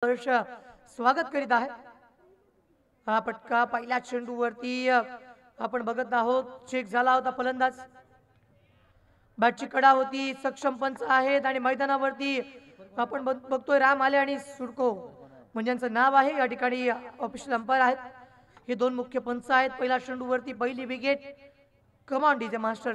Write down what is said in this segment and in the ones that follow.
वर्ष स्वागत करीत आहे। हा पटका पहिल्या चेंडूवरती आपण बघत आहोत, चेक झाला होता फलंदाज, बॅटची कडा होती, सक्षम पंच आहेत आणि मैदानावरती आपण बघतोय राम आले आणि सुडको म्हणजे यांचं नाव आहे। या ठिकाणी ऑफिशियल अंपायर आहेत, हे दोन मुख्य पंच आहेत। पहिल्या चेंडूवरती पहिली विकेट, कमांड डीजे मास्टर।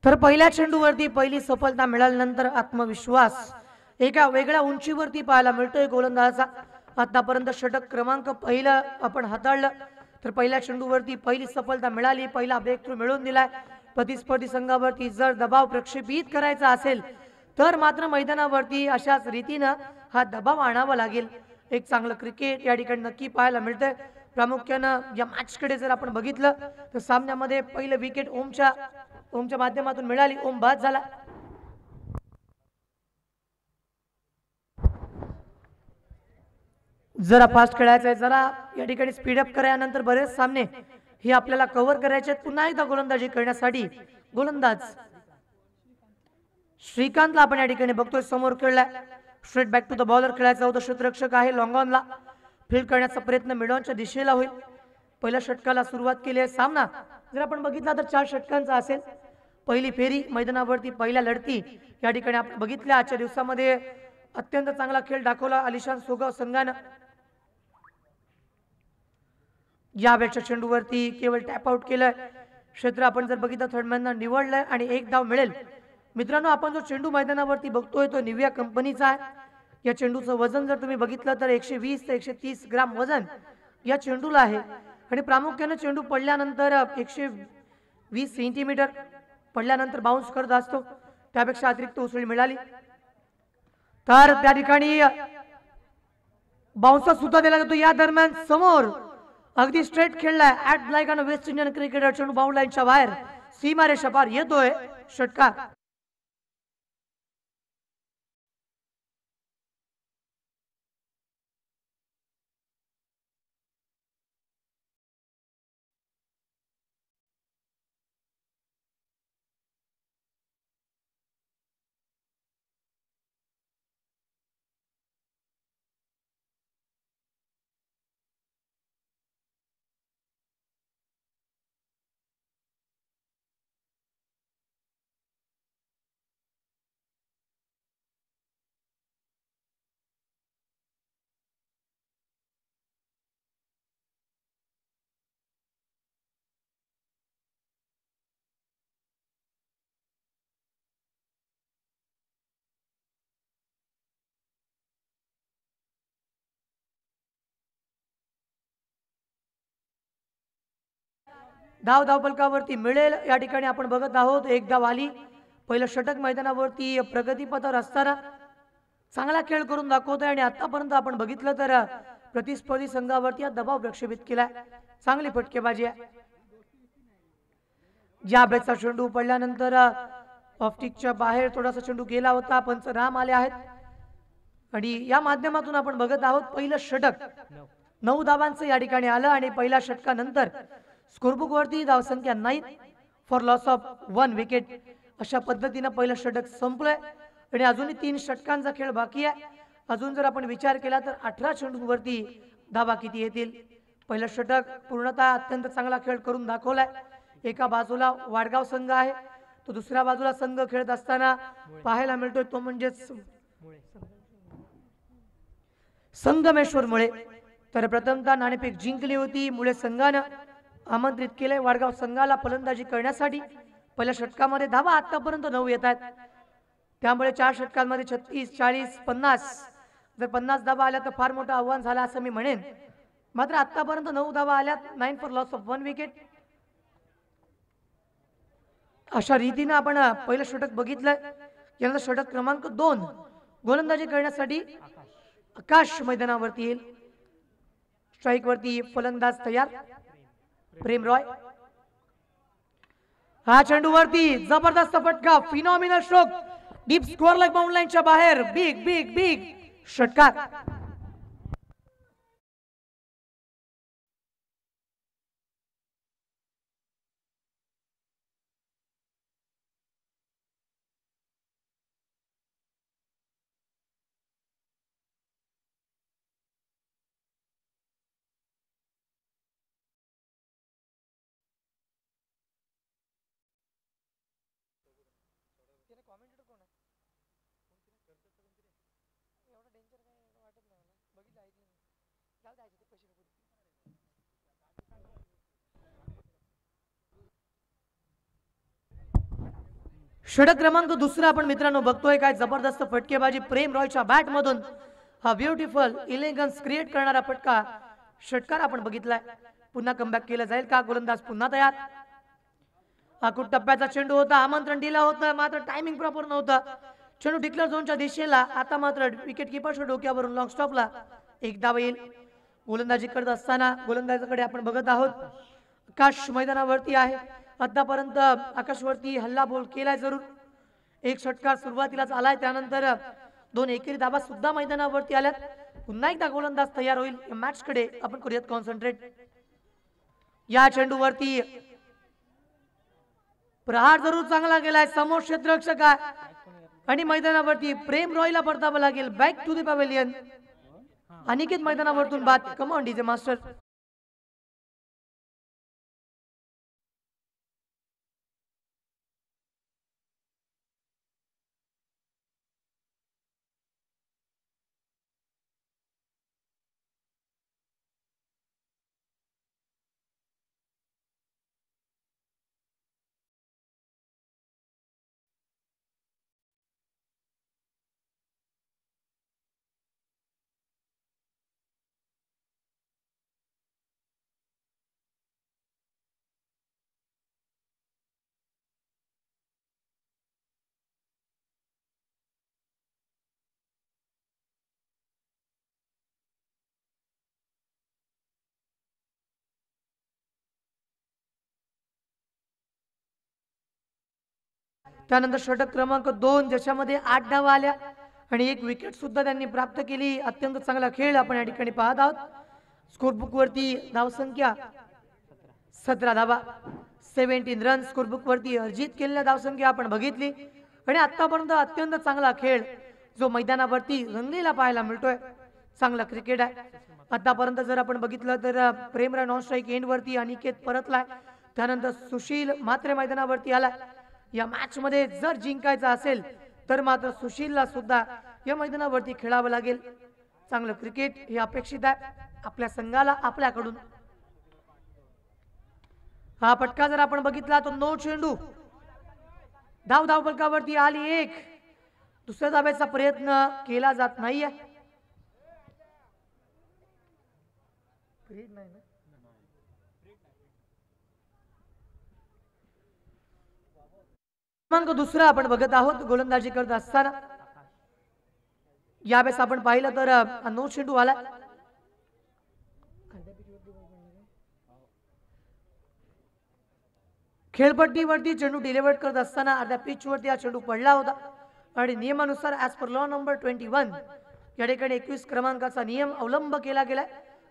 तर पहिल्या चेंडूवरती पहिली सफलता मिळाल्यानंतर आत्मविश्वास एका वेगळ्या उंचीवरती पाहायला मिळतोय गोलंदाजाचा। आतापर्यंत षटक क्रमांक पहिलं आपण हाताळलं, तर पहिल्या चेंडूवरती पहिली सफलता मिळाली, पहिला ब्रेक थ्रू मिळवून दिलाय। प्रतिस्पर्धी संघावरती जर दबाव प्रक्षेपित करायचा असेल तर मात्र मैदानावरती अशाच रीतीनं हा दबाव आणावा लागेल। एक चांगलं क्रिकेट या ठिकाणी नक्की पाहायला मिळतंय। प्रामुख्यानं या मॅचकडे जर आपण बघितलं तर सामन्यामध्ये पहिलं विकेट ओमच्या माध्यमातून मिळाली, ओम बाद झाला। जरा फास्ट खेळायचं आहे, जरा या ठिकाणी स्पीडअप करायनंतर बरेच सामने हे आपल्याला कव्हर करायचे आहेत। पुन्हा एकदा गोलंदाजी करण्यासाठी गोलंदाज श्रीकांतला आपण या ठिकाणी बघतोय, समोर खेळलाय, straight back to the bowler खेळायचा होता। क्षेत्ररक्षक आहे, लॉंग ऑनला फील्ड करण्याचा प्रयत्न मिडॉनच्या दिशेला होईल। पहिल्या षटकाला सुरुवात केली आहे। सामना जर आपण बघितला तर 4 षटकांचा असेल। पहिली फेरी मैदानावरती पहिल्या लढती या ठिकाणी आपण बघितल्या। आजच्या दिवसामध्ये अत्यंत चांगला खेळ दाखवला आलिशान सोगाव संघानं। या वेळच्या चेंडूवरती केवळ टॅप आउट केलंय, क्षेत्र आपण जर बघितलं थर्डमॅनना निवडलंय आणि एक धाव मिळेल। मित्रांनो, आपण जो चेंडू मैदानावरती बघतोय तो निव्या कंपनीचा आहे। या चेंडूचं वजन जर तुम्ही बघितलं तर 120 ते 130 ग्राम वजन या चेंडूला आहे आणि प्रामुख्याने चेंडू पडल्यानंतर 120 सेंटीमीटर पडल्यानंतर बाउन्स करत असतो, त्यापेक्षा अतिरिक्त उसळी मिळाली तर त्या ठिकाणी बाउन्सर सुद्धा दिला जातो। या दरम्यान समोर अगदी स्ट्रेट खेळलाय at like on West Indian cricketer, चेंडू बाउंड लाईनच्या बाहेर सीमारेषा पार येतोय, षटकार। धाव फलकावरती मिळेल या ठिकाणी आपण बघत आहोत। एक धाव आली। पहिलं षटक मैदानावरती प्रगतीपथावर असताना चांगला खेळ करून दाखवतोय आणि आतापर्यंत आपण बघितलं तर प्रतिस्पर्धी संघावरती हा दबाव प्रक्षेपित केलाय, चांगली फटकेबाजी आहे। ज्या बेचा चेंडू पडल्यानंतर ऑफ्टिकच्या बाहेर थोडासा चेंडू गेला होता, पंच राम आले आहेत आणि या माध्यमातून आपण बघत आहोत पहिलं षटक 9 धावांचं या ठिकाणी आलं आणि पहिल्या षटकानंतर स्कोरबुक वरती धावसंख्या 9 फॉर लॉस ऑफ 1 विकेट अशा पद्धतीने पहिलं षटक संपलंय आणि अजूनही 3 षटकांचा खेळ बाकी आहे। अजून जर आपण विचार केला तर 18 चेंडूवरती धावा किती येतील। पहिलं षटक पूर्णतः अत्यंत चांगला खेळ करून दाखवलाय। एका बाजूला वाडगाव संघ आहे, तो दुसऱ्या बाजूला संघ खेळत असताना पाहायला मिळतोय तो म्हणजे संगमेश्वर मुळे। तर प्रथमतः नाणेफेक जिंकली होती, मुळे संघानं आमंत्रित केले वाडगाव संघाला फलंदाजी करण्यासाठी। पहिल्या षटकामध्ये धावा आतापर्यंत 9 येत आहेत, त्यामुळे 4 षटकांमध्ये 36, 40, 50 जर 50 धावा आल्या तर फार मोठं आव्हान झालं असं मी म्हणेन। मात्र आतापर्यंत 9 धावा आल्यात, 9 फॉर लॉस ऑफ 1 विकेट. अशा रीतीने आपण पहिलं षटक बघितलंय. यानंतर षटक क्रमांक 2 गोलंदाजी करण्यासाठी आकाश मैदानावरती येईल. स्ट्राईक वरती फलंदाज तयार प्रेम रॉय. हा चेंडू वरती जबरदस्त फटका, phenomenal stroke, deep score like bound लाईनच्या बाहेर. बिग बिग बिग षटकार. षटक क्रमांक दुसरा आपण मित्रांनो बघतोय. काय जबरदस्त फटकेबाजी प्रेम रॉयच्या बॅट मधून. हा ब्युटिफुल इलेगन्स क्रिएट करणारा फटका षटकार आपण बघितलाय. पुन्हा कमबॅक केलं जाईल का? गोलंदाज पुन्हा तयार. आकुट टप्प्याचा चेंडू होता, आमंत्रण दिला होतं मात्र टायमिंग प्रॉपर नव्हतं. चेंडू डिक्लेअर झोनच्या दिशेला. आता मात्र विकेट किपरच्या डोक्यावरून लॉंग स्टॉपला एक धाव येईल. गोलंदाजी करत असताना गोलंदाजाकडे आपण बघत आहोत. आकाश मैदानावरती आहे. आतापर्यंत आकाशवरती हल्ला बोल केलाय जरूर. एक षटकार सुरुवातीलाच आलाय, त्यानंतर 2 एकेरी धावा सुद्धा मैदानावरती आल्यात. पुन्हा एकदा गोलंदाज तयार होईल. या मॅच कडे आपण करूयात कॉन्सन्ट्रेट. या चेंडूवरती प्रहार जरूर चांगला गेलाय, समोर क्षेत्ररक्षक आहे आणि मैदानावरती प्रेम रॉयला परतावं लागेल. Back to the pavilion. Aniket मैदानावरतून बाद. Come on DJ master. त्यानंतर षटक क्रमांक 2 ज्याच्यामध्ये 8 धावा आल्या आणि एक विकेट सुद्धा त्यांनी प्राप्त केली. अत्यंत चांगला खेळ आपण या ठिकाणी पाहत आहोत. स्कोरबुक वरती धावसंख्या 17 धावा, 17 रन स्कोरबुक वरती अर्जित केलेल्या धावसंख्या आपण बघितली. आणि आतापर्यंत अत्यंत चांगला खेळ जो मैदानावरती रंगलेला पाहायला मिळतोय. चांगला क्रिकेट आहे. आतापर्यंत जर आपण बघितलं तर प्रेमरा नॉन स्ट्राईक एंड वरती अनिकेत परतलाय. त्यानंतर सुशील मात्र मैदानावरती आलाय. या मॅच मध्ये जर जिंकायचं असेल तर मात्र सुशीलला सुद्धा या मैदानावरती खेळावं लागेल. चांगलं क्रिकेट हे अपेक्षित आहे आपल्या संघाला आपल्याकडून. हा फटका जर आपण बघितला तर नो चेंडू. धाव फलकावरती आली एक. दुसऱ्या धाब्याचा प्रयत्न केला जात नाहीये. क्रमांक दुसरा आपण बघत आहोत गोलंदाजी करत असताना. यावेळेस आपण पाहिलं तर नो चेंडू आला. खेळपट्टीवरती चेंडू डिलिव्हर करत असताना अर्ध्या पिच वरती हा चेंडू पडला होता आणि नियमानुसार ॲज पर लॉ नंबर 21 या ठिकाणी 21 क्रमांकाचा नियम अवलंब केला गेलाय.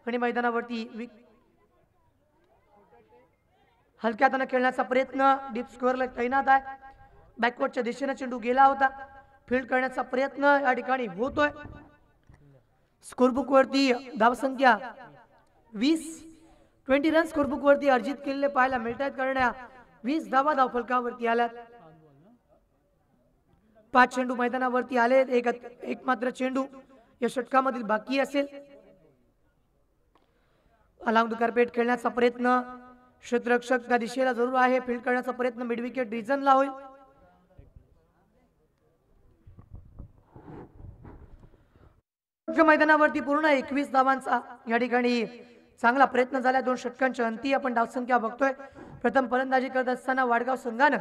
आणि मैदानावरती हलक्या हाताने खेळण्याचा प्रयत्न डीप स्कोअरला तैनात आहे. बॅकवर्डच्या दिशेने चेंडू गेला होता. फील्ड करण्याचा प्रयत्न या ठिकाणी होतोय. स्कोरबुक वरती धावसंख्या 20 रन स्कोरबुक वरती अर्जित केलेले पाहायला मिळत आहेत. करण्या 20 धावा धावफलकावरती आल्यात. 5 चेंडू मैदानावरती आले. एक मात्र चेंडू या षटकामधील बाकी असेल. अलाउंड द कार्पेट खेळण्याचा प्रयत्न क्षेत्ररक्षक त्या दिशेला जरूर आहे. फील्ड करण्याचा प्रयत्न मिड विकेट रिजनला होईल. मैदानावरती पूर्ण 21 धावांचा या ठिकाणी चांगला प्रयत्न झाला. 2 षटकांच्या अंती आपण धावसंख्या बघतोय. प्रथम फलंदाजी करत असताना वाडगाव संघानं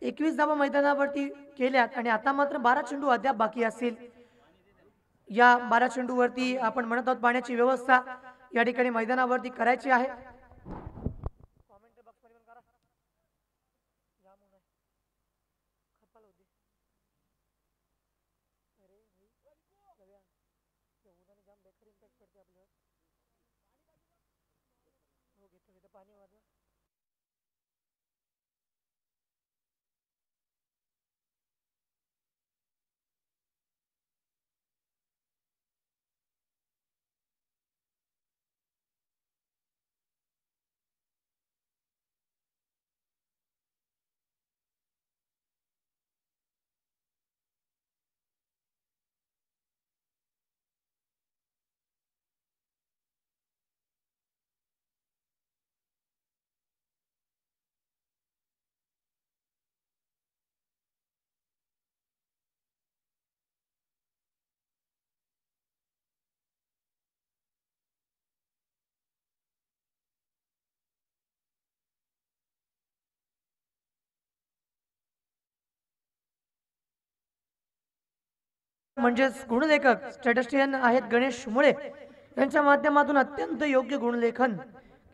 21 धावा मैदानावरती केल्यात आणि आता मात्र 12 चेंडू अद्याप बाकी असतील. या 12 चेंडूवरती आपण म्हणत आहोत पाण्याची व्यवस्था या ठिकाणी मैदानावरती करायची आहे. म्हणजेच गुणलेखक स्टॅटिस्टिशियन आहेत गणेश मुळे यांच्या माध्यमातून अत्यंत योग्य गुणलेखन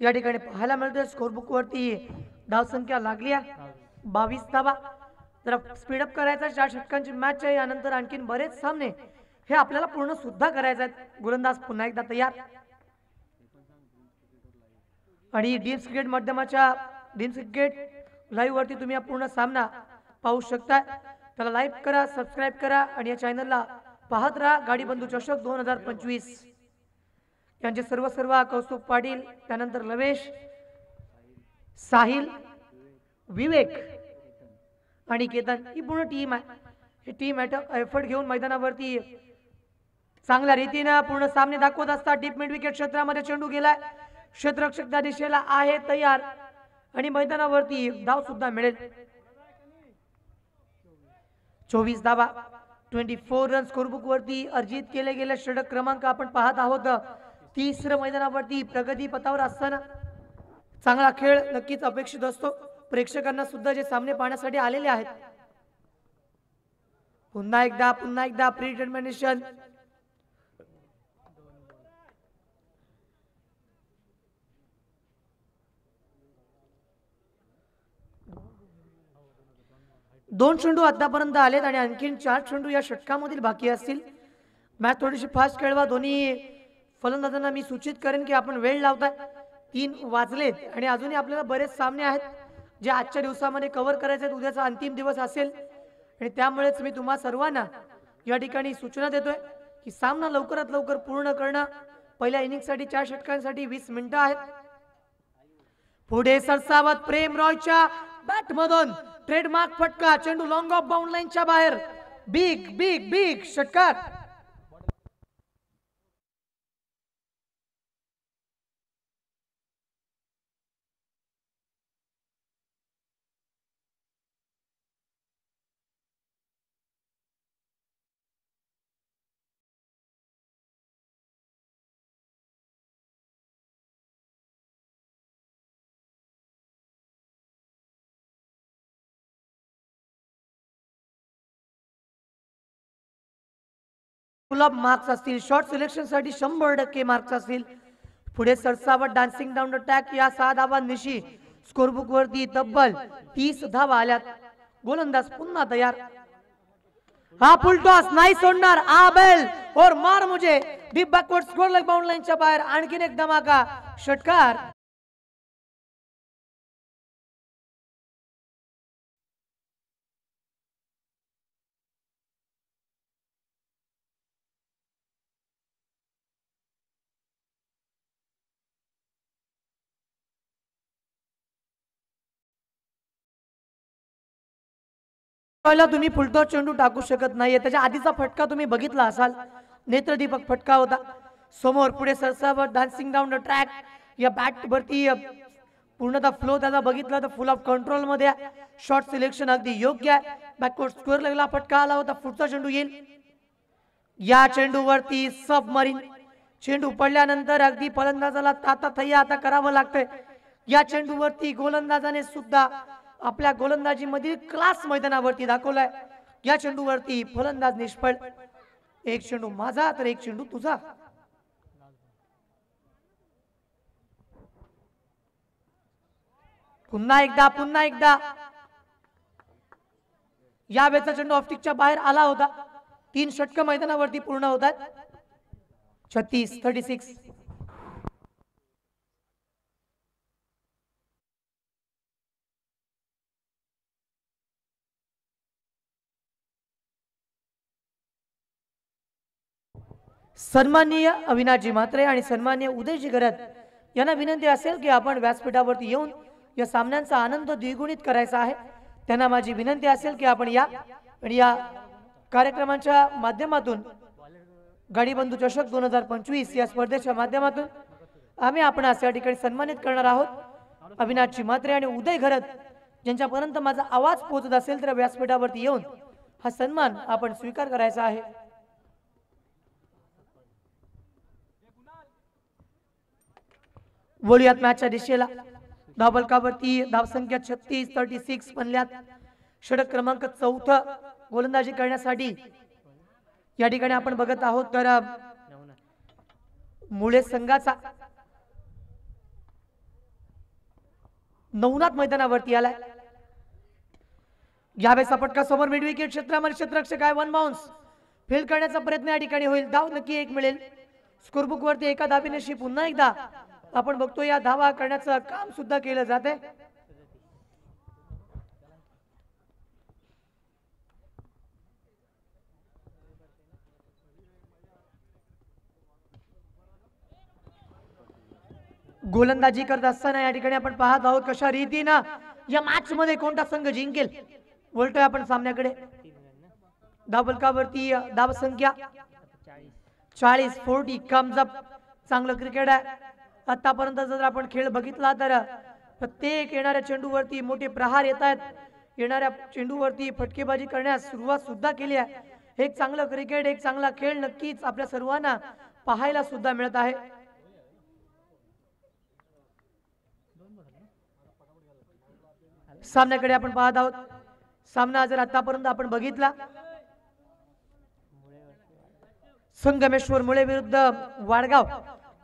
या ठिकाणी पाहायला मिळते. स्कोरबुक वरती धावसंख्या लागली आहे 22 धावा. जरा स्पीडअप करायचा. 4 षटकांची मॅच आहे. यानंतर आणखीन बरेच सामने हे आपल्याला पूर्ण सुद्धा करायचे आहेत. गोलंदाज पुन्हा एकदा तयार आणि डीम्स क्रिकेट माध्यमाच्या डीम्स क्रिकेट लाईव्ह वरती तुम्ही हा पूर्ण सामना पाहू शकता. त्याला लाईक करा, सबस्क्राईब करा आणि या चॅनलला पाहत राहा. गाडी बंधू चषक 2025 यांचे सर्व कौस्तुभ पाटील, त्यानंतर लवेश, साहिल, विवेक आणि केतन ही पूर्ण टीम आहे. ही टीम एफर्ट घेऊन मैदानावरती चांगल्या रीतीने पूर्ण सामने दाखवत असतात. डीप मिड विकेट क्षेत्रामध्ये चेंडू गेलाय. क्षेत्ररक्षक त्या दिशेला आहे तयार आणि मैदानावरती धाव सुद्धा मिळेल. 24 धावा 24 रन स्कोरबुक वरती अर्जित केले गेले. षटक क्रमांक आपण पाहत आहोत. 30 मैदानावरती प्रगती पथावर असताना चांगला खेळ नक्कीच अपेक्षित असतो. प्रेक्षकांना सुद्धा जे सामने पाहण्यासाठी आलेले आहेत. पुन्हा एकदा प्री डिटर्मिनेशन दोन चेंडू आतापर्यंत आलेत आणि आणखीन 4 चेंडू या षटकामधील बाकी असतील. मॅच थोडीशी फास्ट खेळवा. दोन्ही फलंदाजांना मी सूचित करेन की आपण वेळ लावताय. 3 वाजलेत आणि अजूनही आपल्याला बरेच सामने आहेत जे आजच्या दिवसामध्ये कव्हर करायचे आहेत. उद्याचा अंतिम दिवस असेल आणि त्यामुळेच मी तुम्हा सर्वांना या ठिकाणी सूचना देतोय की सामना लवकरात लवकर पूर्ण करणं. पहिल्या इनिंगसाठी 4 षटकांसाठी 20 मिनिटं आहेत. पुढे सरसावत प्रेम रॉयच्या बॅटमधून ट्रेडमार्क फटका. चेंडू लॉंग ऑफ बाउंड लाईनच्या बाहेर. बिग बिग बिग षटकार. फुल मार्क्स असतील. शॉर्ट सिलेक्शन साठी 100% मार्क्स असतील. पुढे सरसावट डान्सिंग डाऊन अटॅक या 6 धावांनिशी स्कोरबुक वरती तब्बल 30 धावा आल्यात. गोलंदाज पुन्हा तयार. हा फुल टॉस नाही सोडणार. आबेल और मार मुझे deep backward score leg bound लाईनच्या बाहेर. आणखीन एक धमाका षटकार. तुम्ही फुलटॉस चेंडू टाकू शकत नाहीये. त्याच्या आधीचा फटका तुम्ही बघितला असाल. नेत्रदीपक फटका होता. समोर पुढे सरसावत डान्सिंग डाऊन द ट्रॅक या बॅट वरती पूर्णतः फ्लो त्याचा बघितला तर फुल ऑफ कंट्रोल मध्ये. शॉर्ट सिलेक्शन अगदी योग्य आहे. बॅकवर्ड स्क्वेअर लागला फटका आला होता. पुढचा चेंडू येईल. या चेंडूवरती सबमरीन चेंडू पडल्यानंतर अगदी फलंदाजाला तातातैया आता करावं लागतंय. या चेंडूवरती गोलंदाजाने सुद्धा आपल्या गोलंदाजीमधील क्लास मैदानावरती दाखवलाय. या चेंडूवरती फलंदाज निष्फळ. एक चेंडू माझा तर एक चेंडू तुझा. पुन्हा एकदा या वेळेचा चेंडू ऑप्टिकच्या बाहेर आला होता. 3 षटक मैदानावरती पूर्ण होतात. 36 सन्माननीय अविनाशजी म्हात्रे आणि सन्माननीय उदयजी गरज यांना विनंती असेल की आपण व्यासपीठावरती येऊन या सामन्यांचा आनंद द्विगुणित करायचा आहे. त्यांना माझी विनंती असेल की आपण या आणि या कार्यक्रमाच्या माध्यमातून गाडीबंधू चषक 2025 या स्पर्धेच्या माध्यमातून आम्ही आपणास या ठिकाणी सन्मानित करणार आहोत. अविनाशजी म्हात्रे आणि उदय घरत ज्यांच्यापर्यंत माझा आवाज पोहोचत असेल तर व्यासपीठावरती येऊन हा सन्मान आपण स्वीकार करायचा आहे. वळूयात मॅचच्या दिशेला. धावफलकावरती धावसंख्या 36 बनल्यात. षटक क्रमांक 4 गोलंदाजी करण्यासाठी या ठिकाणी आपण बघत आहोत तर मुळे संघाचा नवनाथ मैदानावरती आलाय. यावेळेस फटका समोर मिड विकेट क्षेत्रामध्ये क्षेत्ररक्षक आहे. 1 बाउन्स फील्ड करण्याचा प्रयत्न या ठिकाणी होईल. धाव नक्की 1 मिळेल. स्कोरबुक वरती एका धावेनिशी पुन्हा एकदा आपण बघतो या धावा करण्याचं काम सुद्धा केलं जाते. गोलंदाजी करत असताना या ठिकाणी आपण पाहत आहोत कशा रीतीनं या मॅच मध्ये कोणता संघ जिंकेल. वळतोय आपण सामन्याकडे. धावफलकावरती धावसंख्या 40 कम्स अप. चांगलं क्रिकेट आहे. आतापर्यंत जर आपण खेळ बघितला तर प्रत्येक येणाऱ्या चेंडूवरती मोठे प्रहार येत आहेत. येणाऱ्या चेंडूवरती फटकेबाजी करण्यास सुरुवात सुद्धा केली आहे. एक चांगलं क्रिकेट, एक चांगला खेळ नक्कीच आपल्या सर्वांना पाहायला सुद्धा मिळत आहे. सामन्याकडे आपण पाहत आहोत. सामना जर आतापर्यंत आपण बघितला संगमेश्वर मुळे विरुद्ध वाडगाव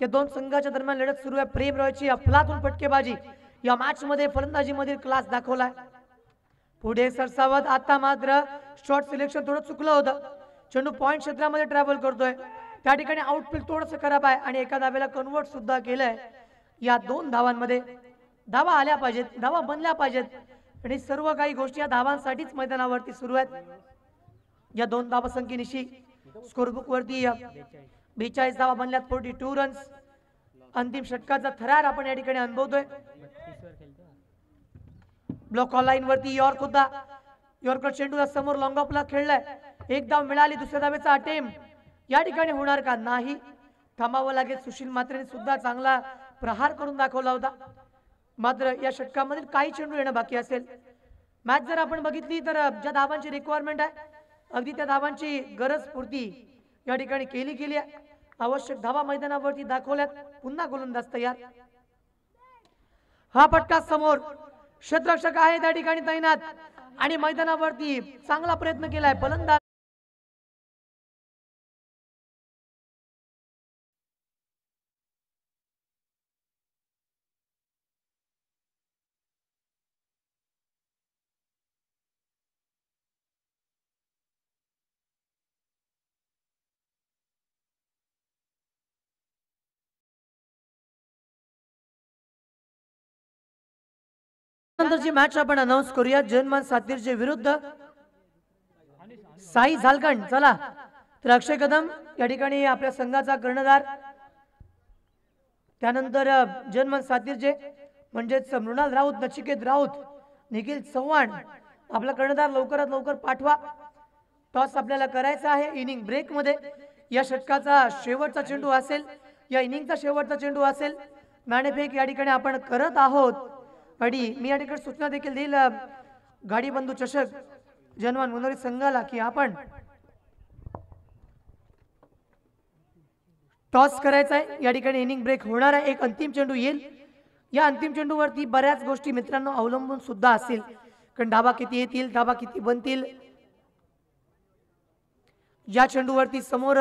या दोन संघाच्या दरम्यान लढत सुरू आहे. प्रेम रॉयची अफलातून फटकेबाजी या मॅच मध्ये फलंदाजी मधील क्लास दाखवलाय. पुढे सरसावत. आता मात्र शॉट सिलेक्शन थोडं चुकलं होतं. चेंडू पॉइंट क्षेत्रामध्ये ट्रॅव्हल करतोय. त्या ठिकाणी आउटफील्ड थोडंसं खराब आहे आणि एका धावेला कन्वर्ट सुद्धा केलंय. या 2 धावांमध्ये धावा आल्या पाहिजेत, धावा बनल्या पाहिजेत आणि सर्व काही गोष्टी या धावांसाठीच मैदानावरती सुरू आहेत. या 2 धावसंख्येनिशी स्कोरबुक वरती 42 धावा बनल्यात. 42 रन्स. अंतिम षटकाचा थरार आपण या ठिकाणी अनुभवतोय. ब्लॉक लाईन वरती यॉर्क होता. यॉर्कर चेंडूला समोर लॉंग ऑफला खेळलाय. 1 धाव मिळाली. दुसऱ्या धावेचा अटेम्प्ट या ठिकाणी होणार का? नाही. थांबावं लागेल. सुशील म्हात्रेने सुद्धा चांगला प्रहार करून दाखवला होता. मात्र या षटकामधील काही चेंडू येणं बाकी असेल. मॅच जर आपण बघितली तर ज्या धावांची रिक्वायरमेंट आहे अगदी त्या धावांची गरज पूर्ती या ठिकाणी केली आहे. आवश्यक धावा मैदानावरती दाखवल्यात. पुन्हा गोलंदाज तयार. हा फटका समोर. क्षेत्ररक्षक आहे त्या ठिकाणी तैनात आणि मैदानावरती चांगला प्रयत्न केलाय फलंदाज. नंतरची मॅच आपण अनाउन्स करूया. जन्मान सातीरचे विरुद्ध साई झालकंड. चला तर अक्षय कदम या ठिकाणी आपल्या संघाचा कर्णधार. त्यानंतर जन्मान सातीरचे म्हणजेच मृणाल राऊत, नचिकेत राऊत, निखिल चव्हाण आपला कर्णधार लवकरात लवकर पाठवा. टॉस आपल्याला करायचा आहे इनिंग ब्रेक मध्ये. या षटकाचा शेवटचा चेंडू असेल. या इनिंगचा शेवटचा चेंडू असेल. नाणेफेक या ठिकाणी आपण करत आहोत आणि मी या ठिकाणी सूचना देखील देईल गाडीबंधू चषक जन्मान मनोरी संघाला की आपण टॉस करायचा आहे. या ठिकाणी इनिंग ब्रेक होणार आहे. एक अंतिम चेंडू येईल. या अंतिम चेंडूवरती बऱ्याच गोष्टी मित्रांनो अवलंबून सुद्धा असतील, कारण धाबा किती येतील, धाबा किती बनतील. या चेंडूवरती समोर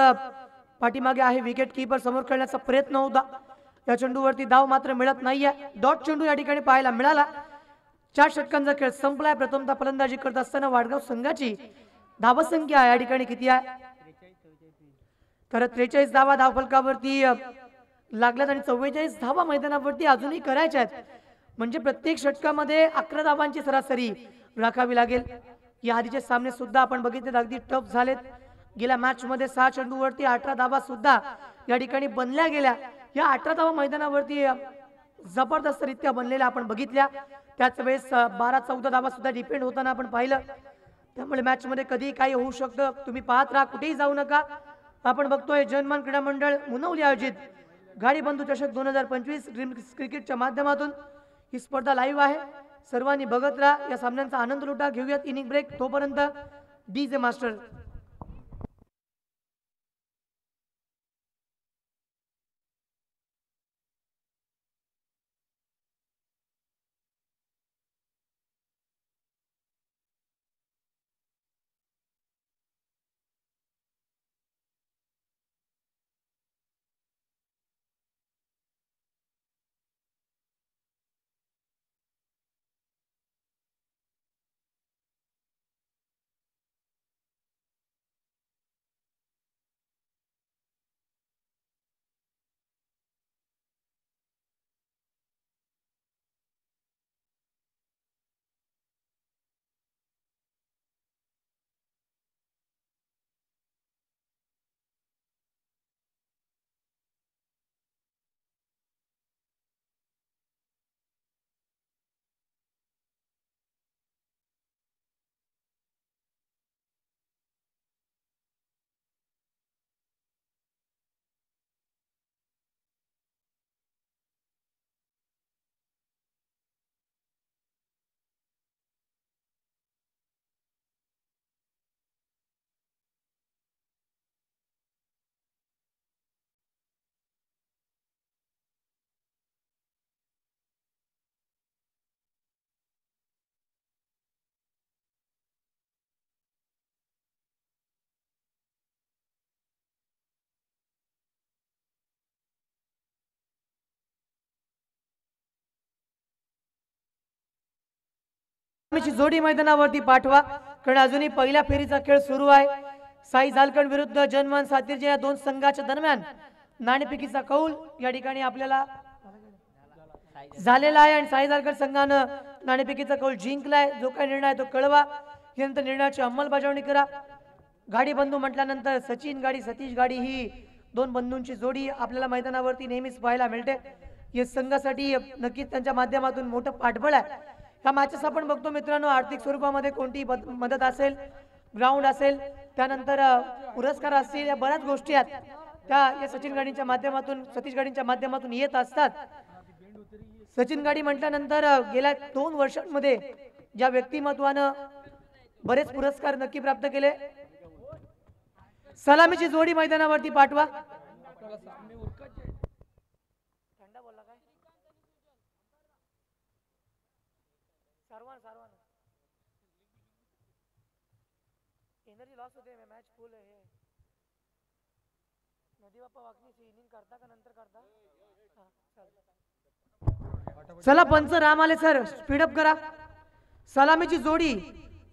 पाठीमागे आहे विकेट कीपर, समोर खेळण्याचा प्रयत्न होता. या चेंडूवरती धाव मात्र मिळत नाहीये. डॉट चेंडू या ठिकाणी पाहायला मिळाला. 4 षटकांचा खेळ संपलाय. प्रथमतः फलंदाजी करत असताना वाडगाव संघाची धावसंख्या या ठिकाणी किती आहे, तर 43 धावा धावफलकावरती लागल्यात आणि 44 धावा मैदानावरती अजूनही करायच्या आहेत. म्हणजे प्रत्येक षटकामध्ये 11 धावांची सरासरी राखावी लागेल. या आधीचे सामने सुद्धा आपण बघितले अगदी टफ झालेत. गेल्या मॅच मध्ये 6 चेंडूवरती 18 धावा सुद्धा या ठिकाणी बनल्या गेल्या. या 18 धावा मैदानावरती जबरदस्तरित्या बनलेल्या आपण बघितल्या. त्याच वेळेस 12-14 धावा सुद्धा डिपेंड होताना आपण पाहिलं. त्यामुळे मॅच मध्ये कधी काही होऊ शकतं. तुम्ही पाहत राहा, कुठेही जाऊ नका. आपण बघतोय जनमान क्रीडा मंडळ मुनवली आयोजित गाडी बंधू चषक 2025 ड्रीम क्रिकेटच्या माध्यमातून ही स्पर्धा लाईव्ह आहे. सर्वांनी बघत राहा. या सामन्यांचा आनंद लुटा. घेऊयात इनिंग ब्रेक. तोपर्यंत डीजे मास्टर. जोडी मैदानावरती पाठवा, कारण अजूनही पहिल्या फेरीचा खेळ सुरू आहे. साई झालकण विरुद्ध जनमान सातीरजे या दोन संघाच्या दरम्यान नाणेफेकीचा कौल या ठिकाणी आपल्याला झालेला आहे आणि साई झालकण संघानं नाणेफेकीचा कौल जिंकलाय. जो काही निर्णय आहे तो कळवा. यानंतर निर्णयाची अंमलबजावणी करा. गाडी बंधू म्हटल्यानंतर सचिन गाडी सतीश गाडी ही दोन बंधूंची जोडी आपल्याला मैदानावरती नेहमीच पाहायला मिळते. या संघासाठी नक्कीच त्यांच्या माध्यमातून मोठं पाठबळ आहे. या मॅचेस आपण बघतो मित्रांनो, आर्थिक स्वरूपामध्ये कोणती मदत असेल, ग्राउंड असेल, त्यानंतर पुरस्कार असतील, या बऱ्याच गोष्टी आहेत त्या या सचिन गाडीच्या माध्यमातून सतीश गाडीच्या माध्यमातून येत असतात. सचिन गाडी म्हटल्यानंतर गेल्या 2 वर्षांमध्ये ज्या व्यक्तिमत्वानं बरेच पुरस्कार नक्की प्राप्त केले. सलामीची जोडी मैदानावरती पाठवा. एनर्जी लॉस होते. मॅच फुल आहे. नदी बाप्पा वाकणी इनिंग करता का नंतर करता? चला पंच राम आले सर, स्पीडअप करा. सलामीची जोडी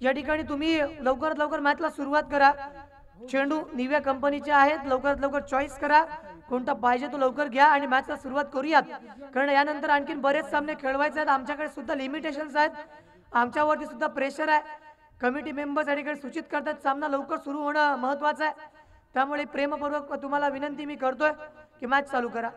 या ठिकाणी तुम्ही लवकरात लवकर मॅचला सुरुवात करा. चेंडू निव्या कंपनीचे आहेत. लवकरात लवकर चॉईस करा, कोणता पाहिजे तो लवकर घ्या आणि मॅचला सुरुवात करूयात, कारण यानंतर आणखीन बरेच सामने खेळवायचे आहेत. आमच्याकडे सुद्धा लिमिटेशन्स आहेत, आमच्यावरती सुद्धा प्रेशर आहे. कमिटी मेंबर्स या ठिकाणी सूचित करतात सामना लवकर सुरू होणं महत्त्वाचं आहे. त्यामुळे प्रेमपूर्वक तुम्हाला विनंती मी करतोय की मॅच चालू करा.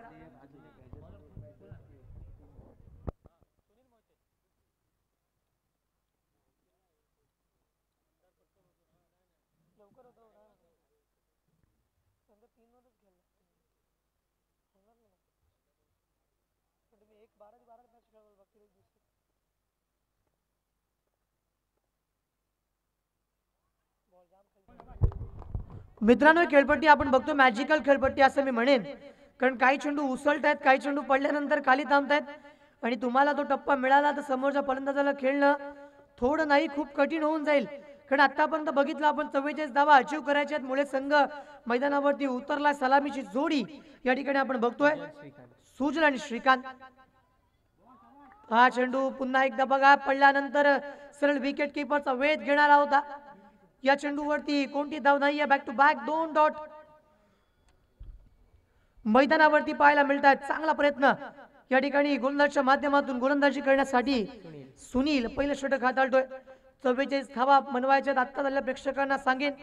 मित्रांनो, खेळपट्टी आपण बघतो मॅजिकल खेळपट्टी असं मी म्हणेन, कारण काही चेंडू उसळत आहेत, काही चेंडू पडल्यानंतर खाली थांबतायत आणि तुम्हाला तो टप्पा मिळाला तर समोरच्या फलंदाजाला खेळणं थोडं नाही खूप कठीण होऊन जाईल. कारण आतापर्यंत बघितलं आपण 44 धावा अचीव करायच्या आहेत. मुळे संघ मैदानावरती उतरला. सलामीची जोडी या ठिकाणी आपण बघतोय, सुजल आणि श्रीकांत. हा चेंडू पुन्हा एकदा बघा पडल्यानंतर सरळ विकेट किपरचा वेध घेणारा होता. या चेंडूवरती कोणती धाव नाहीये. बॅक टू बॅक 2 डॉट मैदानावरती पाहायला मिळतात. चांगला प्रयत्न या ठिकाणी गोलंदाजच्या माध्यमातून गोलंदाजी करण्यासाठी सुनील पहिलं षटक हाताळतोय. 44 धावा बनवायच्यात. आता झालेल्या प्रेक्षकांना सांगेन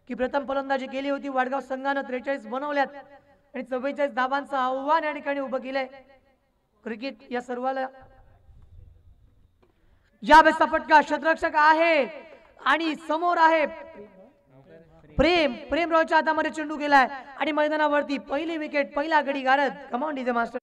की प्रथम फलंदाजी केली होती वाडगाव संघानं, 43 बनवल्यात आणि 44 धावांचं आव्हान या ठिकाणी उभं केलंय. क्रिकेट या सर्वाला या बेसचा फटका क्षेत्ररक्षक आहे आणि समोर आहे प्रेमरावच्या हातामध्ये चेंडू गेलाय आणि मैदानावरती पहिली विकेट, पहिला गडी गारद. Come on DJ master.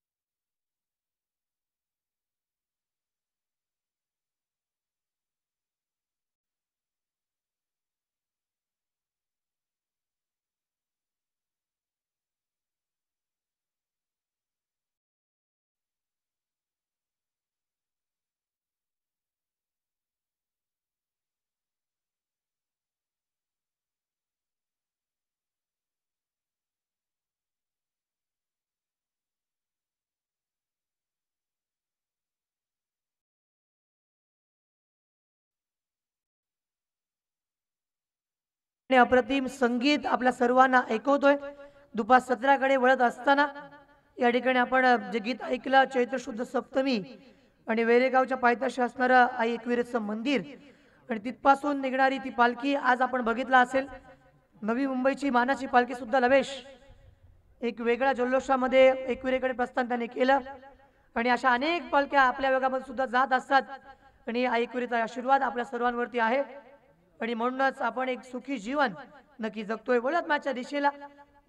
अप्रतिम संगीत आपल्या सर्वांना ऐकवतोय. दुपार 17 कडे वळत असताना या ठिकाणी आपण जे गीत ऐकलं, चैत्र शुद्ध सप्तमी आणि वेरेगावच्या पायथ्याशी असणारं आई एकविरेचं मंदिर आणि तिथपासून निघणारी ती पालखी आज आपण बघितला असेल. नवी मुंबईची मानाची पालखी सुद्धा लवेश एक वेगळ्या जल्लोषामध्ये एकविरेकडे प्रस्थान त्यांनी केलं आणि अशा अनेक पालख्या आपल्या वेगामध्ये सुद्धा जात असतात आणि आई एकविरेचा आशीर्वाद आपल्या सर्वांवरती आहे आणि म्हणूनच आपण एक सुखी जीवन नक्की जगतोय. वळत मॅचच्या दिशेला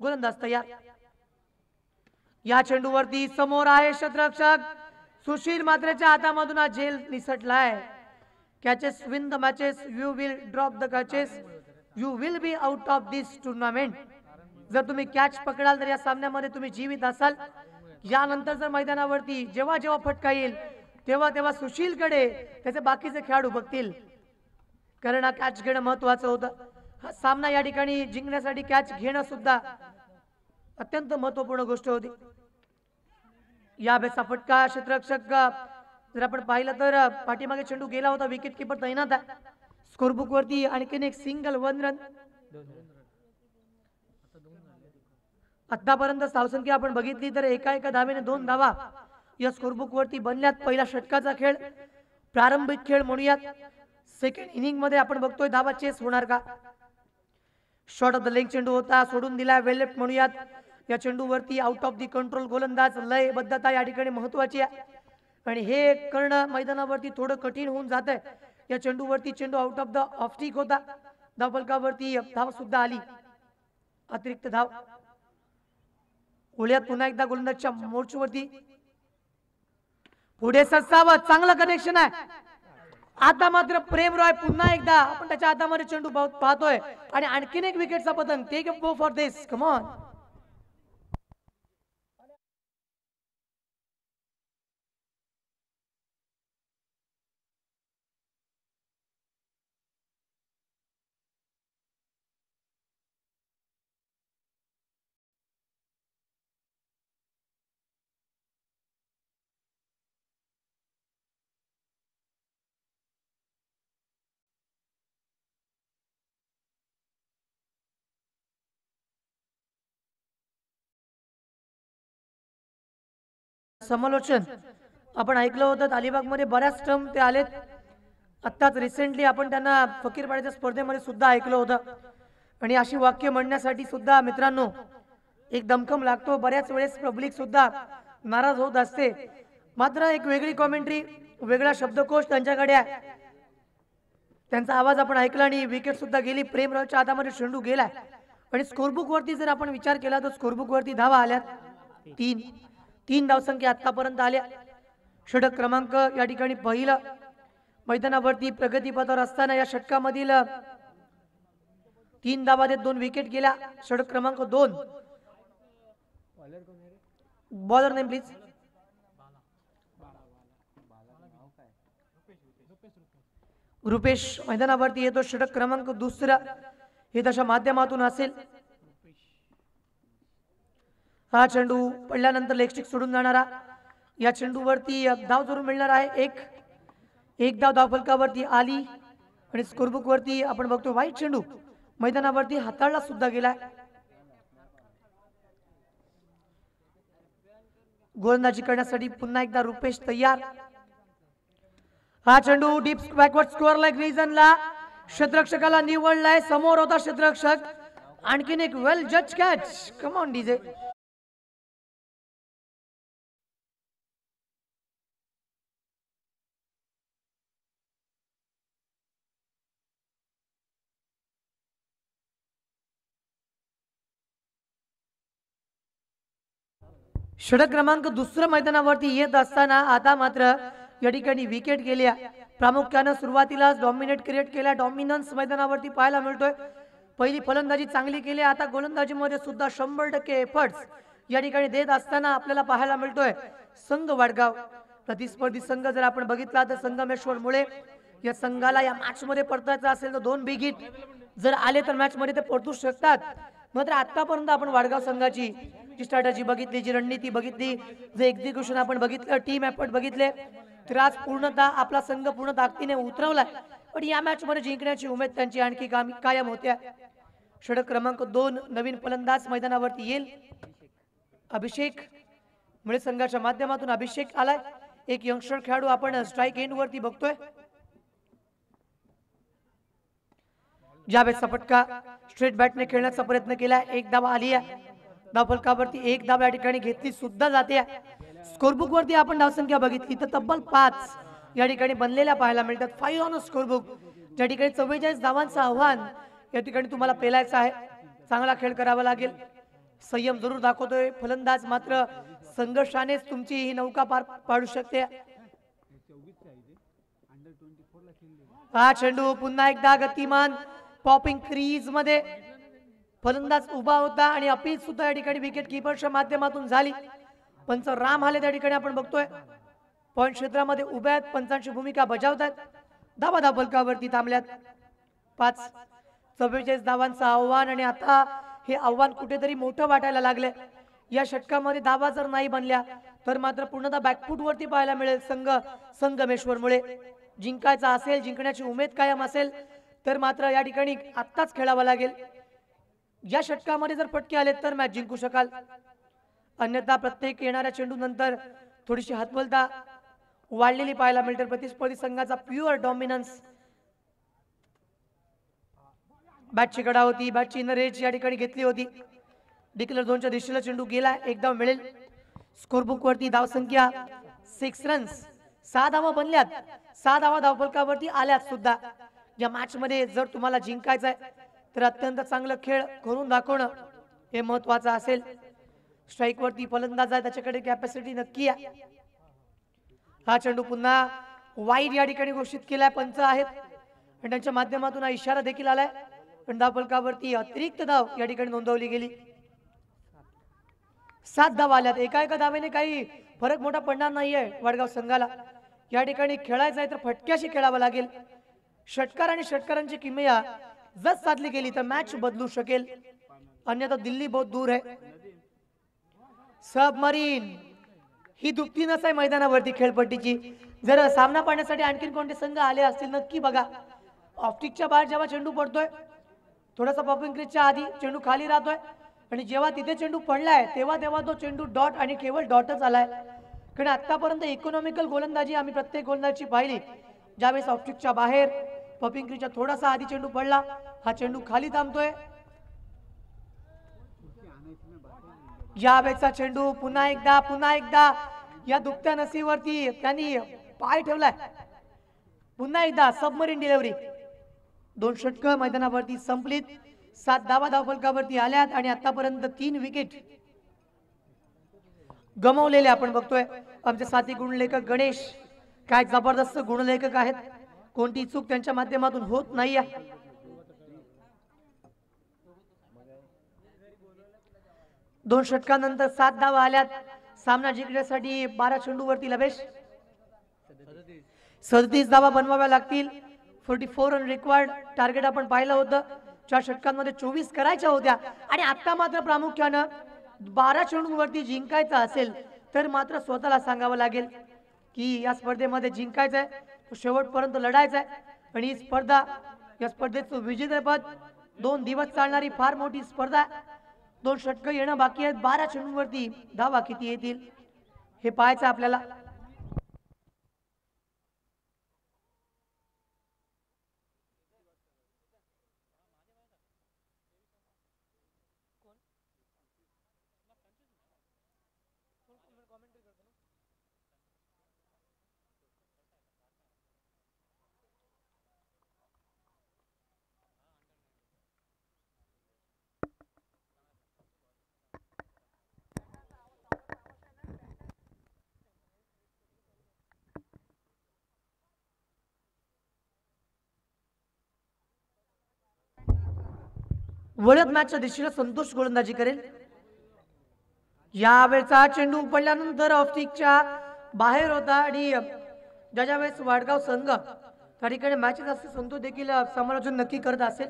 गोलंदाज तयार. या चेंडूवरती समोर आहे क्षेत्ररक्षक सुशील मात्रेच्या हातामधून हा झेल निसटलाय. Catches win the matches, you will drop the catches, you will be out of this tournament. जर तुम्ही कॅच पकडाल तर या सामन्यामध्ये तुम्ही जीवित असाल. यानंतर जर मैदानावरती जेव्हा जेव्हा फटका येईल तेव्हा तेव्हा सुशीलकडे त्याचे बाकीचे खेळाडू बघतील, कारण हा कॅच घेणं महत्वाचं होतं. हा सामना या ठिकाणी जिंकण्यासाठी कॅच घेणं सुद्धा अत्यंत महत्वपूर्ण गोष्ट होती. या बेसचा फटका क्षेत्ररक्षक जर आपण पाहिलं तर पाठीमागे चेंडू गेला होता. विकेट किपर तैनात आहे. स्कोरबुक वरती आणखीन एक सिंगल 1 रन. आतापर्यंत धावसंख्या आपण बघितली तर एका धावेने 2 धावा या स्कोरबुक वरती बनल्यात. पहिला षटकाचा खेळ, प्रारंभिक खेळ म्हणूयात. सेकंड इनिंग मध्ये आपण बघतोय धावा चेस होणार का. शॉर्ट ऑफ द लेग चेंडू होता, सोडून दिला. वेल लेफ्ट म्हणूयात. या चेंडूवरती आउट ऑफ दी कंट्रोल गोलंदाज. लयबद्धता या ठिकाणी महत्वाची आहे आणि हे करणं मैदानावरती थोडं कठीण होऊन जात आहे. या चेंडूवरती चेंडू out of the of stick होता. धावफलकावरती धाव सुद्धा आली, अतिरिक्त धाव. ओळ्यात पुन्हा एकदा गोलंदाजच्या मोर्चवरती पुढे सरसावत. चांगलं कनेक्शन आहे. आता मात्र प्रेमराय पुन्हा एकदा आपण त्याच्या हातामध्ये चेंडू पाहतोय आणि आणखीन एक विकेटचा पतंग. Take a go for this, come on. समालोचन आपण ऐकलं होतं. अलिबाग मध्ये बऱ्याच टर्म ते आलेत. आत्ताच रिसेंटली आपण त्यांना फकीरपाड्याच्या स्पर्धेमध्ये सुद्धा ऐकलं होतं आणि अशी वाक्य म्हणण्यासाठी सुद्धा मित्रांनो एक दमखम लागतो. बऱ्याच वेळेस पब्लिक सुद्धा नाराज होत असते, मात्र एक वेगळी कॉमेंट्री, वेगळा शब्दकोश त्यांच्याकडे आहे. त्यांचा आवाज आपण ऐकला आणि विकेट सुद्धा गेली. प्रेमरावच्या हातामध्ये चेंडू गेलाय आणि स्कोरबुक वरती जर आपण विचार केला तर स्कोरबुक वरती धावा आल्यात 3 धावसंख्या आतापर्यंत आल्या. षटक क्रमांक या ठिकाणी पहिलं. मैदानावरती प्रगतीपथावर असताना या षटकामधील 3 धावा देत 2 विकेट गेल्या. षटक क्रमांक 2. Bowler name please. रुपेश मैदानावरती येतो. षटक क्रमांक 2 हे त्याच्या माध्यमातून असेल. हा चेंडू पडल्यानंतर लेग स्टिक सोडून जाणारा. या चेंडूवरती धाव जरूर मिळणार आहे. एक धाव धावफलकावरती आली आणि स्कोरबुक वरती आपण बघतो वाईट चेंडू मैदानावरती हाताळला सुद्धा गेलाय. गोलंदाजी करण्यासाठी पुन्हा एकदा रुपेश तयार. हा चेंडू डीप बॅकवर्ड स्कोअर लाईक रिजनला क्षेत्ररक्षकाला निवडलाय. समोर होता क्षेत्ररक्षक. आणखीन एक वेल जज कॅच. Come on DJ. षटक क्रमांक 2 मैदानावरती येत असताना आता मात्र या ठिकाणी विकेट गेल्या. प्रामुख्याने सुरुवातीला डॉमिनेट क्रिएट केल्या. डॉमिनन्स मैदानावरती पाहायला मिळतोय. पहिली फलंदाजी चांगली केली. आता गोलंदाजीमध्ये सुद्धा 100% एफर्ट्स या ठिकाणी देत असताना आपल्याला पाहायला मिळतोय संघ वडगाव. प्रतिस्पर्धी संघ जर आपण बघितला तर संगमेश्वर मुळे या संघाला या मॅच मध्ये परतायचं असेल तर 2 बिग हिट जर आले तर मॅच मध्ये ते परतू शकतात. मात्र आतापर्यंत आपण वडगाव संघाची जी स्ट्रॅटेजी बघितली, जी रणनीती बघितली, जे एक्झिक्युशन आपण बघितलं, टीम एफर्ट बघितले, तर आज पूर्णतः आपला संघ पूर्ण ताकदीने उतरवलाय. पण या मॅच मध्ये जिंकण्याची उमेद त्यांची आणखी कायम होत्या. षटक क्रमांक 2 नवीन फलंदाज मैदानावरती येईल. अभिषेक मुळे संघाच्या माध्यमातून अभिषेक आलाय. एक यंगस्टर खेळाडू आपण स्ट्राईक एंड वरती बघतोय. जावेदचा फटका स्ट्रेट बॅटने खेळण्याचा प्रयत्न केला. एक धाव आली आहे. धावफलकावरती एक धाव या ठिकाणी घेतली सुद्धा जाते. स्कोरबुक वरती आपण धावसंख्या बघितली तर तब्बल 5 या ठिकाणी बनलेल्या पाहायला मिळतात. 5 ऑन स्कोरबुक. ज्या ठिकाणी 44 धावांचं आव्हान या ठिकाणी तुम्हाला पेलायचं आहे. चांगला खेळ करावा लागेल. संयम जरूर दाखवतोय फलंदाज. मात्र संघर्षानेच तुमची ही नौका पार पाडू शकते. हा चेंडू पुन्हा एकदा गतिमान पॉपिंग क्रीज मध्ये फलंदाज उभा होता आणि अपील सुद्धा या ठिकाणी विकेट किपरच्या माध्यमातून झाली. पंच राम हाले त्या ठिकाणी आपण बघतोय पॉइंट क्षेत्रामध्ये उभे आहेत. पंचांची भूमिका बजावतात. धावा धावफलकावरती थांबल्यात. 44 धावांचं आव्हान आणि आता हे आव्हान कुठेतरी मोठं वाटायला लागले. या षटकामध्ये धावा जर नाही बनल्या तर मात्र पूर्णतः बॅकफूट वरती पाहायला मिळेल संगमेश्वर मुळे. जिंकायचा असेल, जिंकण्याची उमेद कायम असेल तर मात्र या ठिकाणी आत्ताच खेळावं लागेल. या षटकामध्ये जर फटके आले तर मॅच जिंकू शकाल. अन्यथा प्रत्येक येणाऱ्या चेंडू नंतर थोडीशी हतबलता वाढलेली पाहायला मिळते. प्रतिस्पर्धी संघाचा प्युअर डॉमिनन्स. बॅटची गडा होती. बॅटची इनर एज या ठिकाणी घेतली होती. डिक्लेअर झोनच्या दिशेला चेंडू गेला. एक धाव मिळेल. स्कोरबुक वरती धावसंख्या 6 रन्स. 6 धावा बनल्यात. 6 धावा धावफलकावरती आल्यात सुद्धा. या मॅच मध्ये जर तुम्हाला जिंकायचं आहे तर अत्यंत चांगलं खेळ करून दाखवणं हे महत्वाचं असेल. स्ट्राईक वरती फलंदाज आहे. त्याच्याकडे कॅपॅसिटी नक्की आहे. हा चेंडू पुन्हा वाईड या ठिकाणी घोषित केलाय. पंच आहेत आणि त्यांच्या माध्यमातून हा इशारा देखील आलाय. पण धावफलकावरती अतिरिक्त धाव या ठिकाणी नोंदवली गेली. 7 धावा आल्यात. एका धावेने काही फरक मोठा पडणार नाहीये वडगाव संघाला. या ठिकाणी खेळायचं आहे तर फटक्याशी खेळावं लागेल. षटकार आणि षटकारांची किमया जर साधली गेली तर मॅच बदलू शकेल. अन्यथा दिल्ली बहुत दूर आहे. सबमरीन ही दुपटी नस आहे मैदानावरती खेळपट्टीची. जर सामना पाहण्यासाठी आणखीन कोणते संघ आले असतील नक्की बघा. ऑप्टिकच्या बाहेर जेव्हा चेंडू पडतोय थोडासा पॉपिंग क्रीजच्या आधी चेंडू खाली राहतोय आणि जेव्हा तिथे चेंडू पडलाय तेव्हा तो चेंडू डॉट आणि केवळ डॉटच आलाय. कारण आतापर्यंत इकॉनॉमिकल गोलंदाजी आम्ही प्रत्येक गोलंदाजी पाहिली. ज्यावेळेस ऑप्टिकच्या बाहेर पॉपिंग क्रीजच्या थोडासा आधी चेंडू पडला हा चेंडू खाली थांबतोय. यावेळेचा चेंडू पुन्हा एकदा या दुपट्या नसीवरती त्यांनी पाय ठेवलाय. पुन्हा एकदा सबमरीन डिलिव्हरी. 2 षटकं मैदानावरती संपलीत. 7 धावा धावफलकावरती आल्यात आणि आतापर्यंत 3 विकेट गमावलेले आपण बघतोय. आमचे साथी गुणलेखक गणेश काय जबरदस्त गुणलेखक आहेत. कोणती चूक त्यांच्या माध्यमातून होत नाहीये. 2 षटकानंतर 7 धावा आल्यात. सामना जिंकण्यासाठी 12 चेंडूवरती लवेश 37 धावा बनवाव्या लागतील. 44 रन रिक्वायर्ड टार्गेट आपण पाहिलं होतं. 4 षटकांमध्ये 24 करायच्या होत्या आणि आता मात्र प्रामुख्यानं 12 चेंडूंवरती जिंकायचं असेल तर मात्र स्वतःला सांगावं लागेल की या स्पर्धेमध्ये जिंकायचं आहे, तो शेवटपर्यंत लढायचा आहे. आणि ही स्पर्धा, या स्पर्धेचं विजेतेपद 2 दिवस चालणारी फार मोठी स्पर्धा. 2 षटकं येणं बाकी आहेत. 12 चेंडूंवरती धावा किती येतील हे पाहायचं आपल्याला. वळत मॅचच्या दिशेला संतोष गोलंदाजी करेल. यावेळचा चेंडू पडल्यानंतर ऑफस्टिकच्या बाहेर होता आणि ज्या वेळेस वाडगाव संघ त्या ठिकाणी मॅचेस असते, संतोष देखील समालोचन नक्की करत असेल,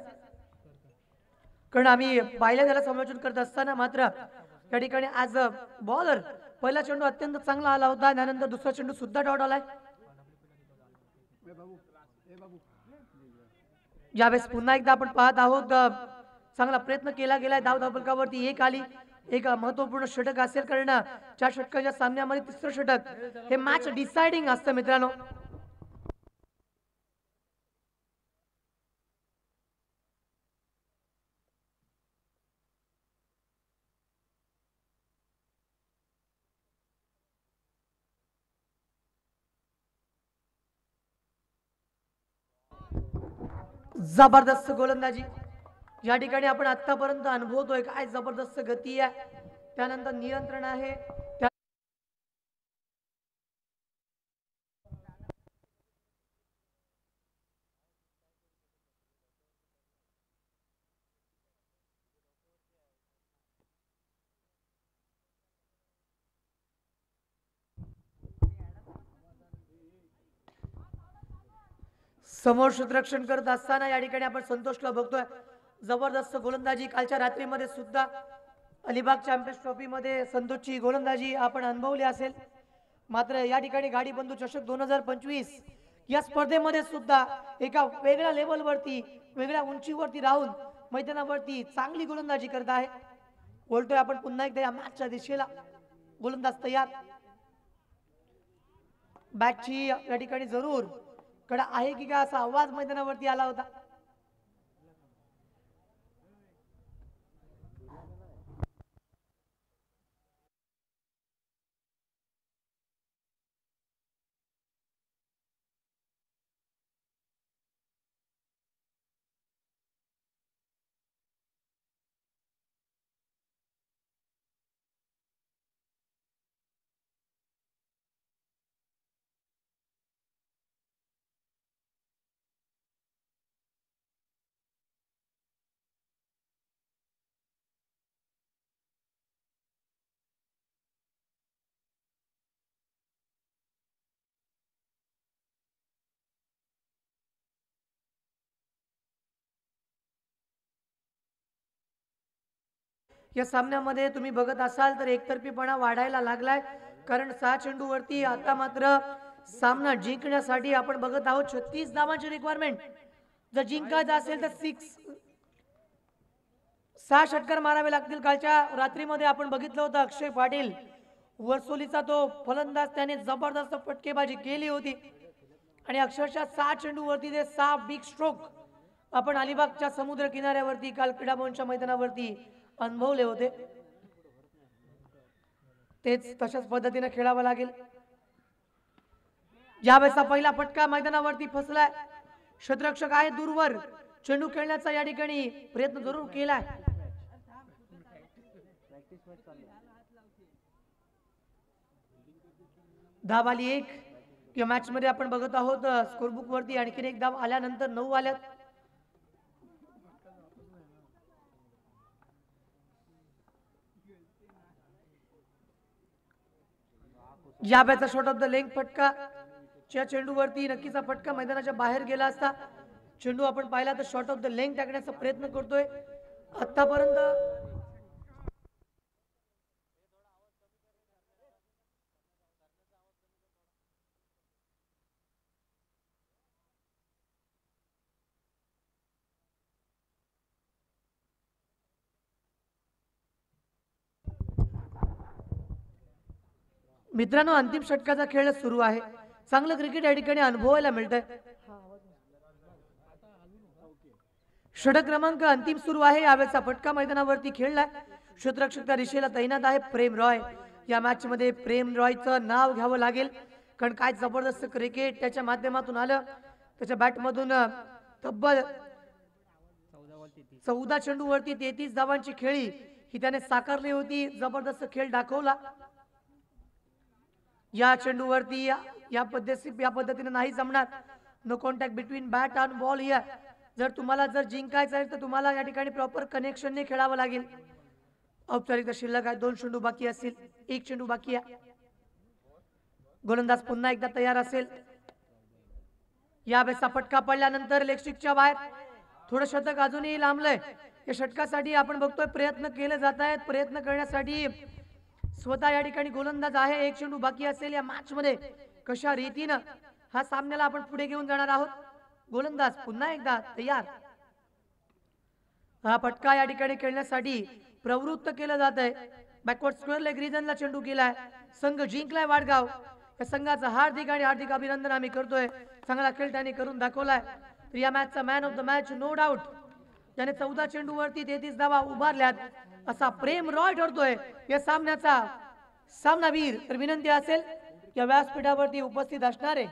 कारण आम्ही पाहिलं त्याला समालोचन करत असताना. मात्र त्या ठिकाणी आज बॉलर पहिला चेंडू अत्यंत चांगला आला होता, त्यानंतर दुसरा चेंडू सुद्धा डॉट आलाय. यावेळेस पुन्हा एकदा आपण पाहत आहोत, चांगला प्रयत्न केला गेलाय. धावफलकावरती एक आली, एक महत्वपूर्ण षटक असेल, कारण 4 षटकाच्या सामन्यामध्ये तिसरं षटक हे मॅच डिसाइडिंग असतं मित्रांनो. जबरदस्त गोलंदाजी या ठिकाणी आपण आतापर्यंत अनुभवतोय. काय जबरदस्त गती आहे, त्यानंतर नियंत्रण आहे. समोर क्षेत्ररक्षण करत असताना या ठिकाणी आपण संतोषला बघतोय. जबरदस्त गोलंदाजी कालच्या रात्रीमध्ये सुद्धा अलिबाग चॅम्पियन्स ट्रॉफी मध्ये संतोषची गोलंदाजी आपण अनुभवली असेल. मात्र या ठिकाणी गाडी बंधू चषक 2025 या स्पर्धेमध्ये सुद्धा एका वेगळ्या लेवलवरती, वेगळ्या उंचीवरती राहून मैदानावरती चांगली गोलंदाजी करत आहे. बोलतोय आपण पुन्हा एकदा या मॅचच्या दिशेला. गोलंदाज तयार, बॅटची या ठिकाणी जरूर कडा आहे की काय असा आवाज मैदानावरती आला होता. या सामन्यामध्ये तुम्ही बघत असाल तर एकतर्फीपणा वाढायला लागलाय, कारण 6 चेंडूवरती आता मात्र सामना जिंकण्यासाठी आपण बघत आहोत 36 धावांची रिक्वायरमेंट. जर जिंकायचं असेल तर 6 षटकार मारावे लागतील. कालच्या रात्रीमध्ये आपण बघितलं होतं अक्षय पाटील वर्सोलीचा तो फलंदाज, त्याने जबरदस्त फटकेबाजी केली होती आणि अक्षरशः 6 चेंडूवरती ते 6 बिग स्ट्रोक आपण अलिबागच्या समुद्र किनाऱ्यावरती काल क्रीडा भवनच्या मैदानावरती अनुभवले होते. तेच तशाच पद्धतीने खेळावं लागेल. यावेळेचा पहिला फटका मैदानावरती फसलाय. क्षेत्ररक्षक आहे दूरवर, चेंडू खेळण्याचा या ठिकाणी प्रयत्न जरूर केलाय. धाव आली 1. या मॅच मध्ये आपण बघत आहोत स्कोरबुक वरती आणखीन एक धाव आल्यानंतर 9 आल्यात. या बॅचा शॉट ऑफ द लेंग फटका च्या चेंडूवरती नक्कीचा फटका मैदानाच्या बाहेर गेला असता. चेंडू आपण पाहिला तर शॉट ऑफ द लेंग टाकण्याचा प्रयत्न करतोय आतापर्यंत. मित्रांनो, अंतिम षटकाचा खेळ सुरू आहे. चांगलं क्रिकेट या ठिकाणी अनुभवायला मिळतंय. षटक क्रमांक अंतिम सुरू आहे. यावेळेचा फटका मैदानावरती खेळलाय. क्षेत्ररक्षकच्या दिशेला तैनात आहे प्रेम रॉय. या मॅच मध्ये प्रेम रॉयचं नाव घ्यावं लागेल, कारण काय जबरदस्त क्रिकेट त्याच्या माध्यमातून आलं. त्याच्या बॅटमधून तब्बल 14 चेंडूवरती 33 धावांची खेळी ही त्याने साकारली होती. जबरदस्त खेळ दाखवला. या चेंडूवरती या पद्धतीने नाही जमणार. No contact between bat and ball here. जर जिंकायचं आहे तर तुम्हाला या ठिकाणी प्रॉपर कनेक्शनने खेळावं लागेल. औपचारिकता शिल्लक आहे. 2 चेंडू बाकी असतील. 1 चेंडू बाकी आहे. गोलंदाज पुन्हा एकदा तयार असेल. या बेचा फटका पडल्यानंतर लेगस्टिकच्या बाहेर. थोडं शतक अजूनही लांबलंय. या षटकासाठी आपण बघतोय प्रयत्न केले जात आहेत. प्रयत्न करण्यासाठी स्वतः या ठिकाणी गोलंदाज आहे. 1 चेंडू बाकी असेल. या मॅच मध्ये कशा रीतीनं हा सामन्याला आपण पुढे घेऊन जाणार आहोत. गोलंदाज पुन्हा एकदा तयार. हा फटका या ठिकाणी खेळण्यासाठी प्रवृत्त केलं जात आहे. बॅकवर्ड स्क्वेअर लेग रिजनला चेंडू केलाय. संघ जिंकलाय वाडगाव. या संघाचं हार्दिक अभिनंदन आम्ही करतोय. चांगला खेळ त्यांनी करून दाखवलाय. तर या मॅचचा man of the match no doubt ज्याने 14 चेंडूवरती 33 धावा उभारल्यात असा प्रेम रॉय ठरतोय या सामन्याचा सामनावीर. तर विनंती असेल या व्यासपीठावरती उपस्थित असणारे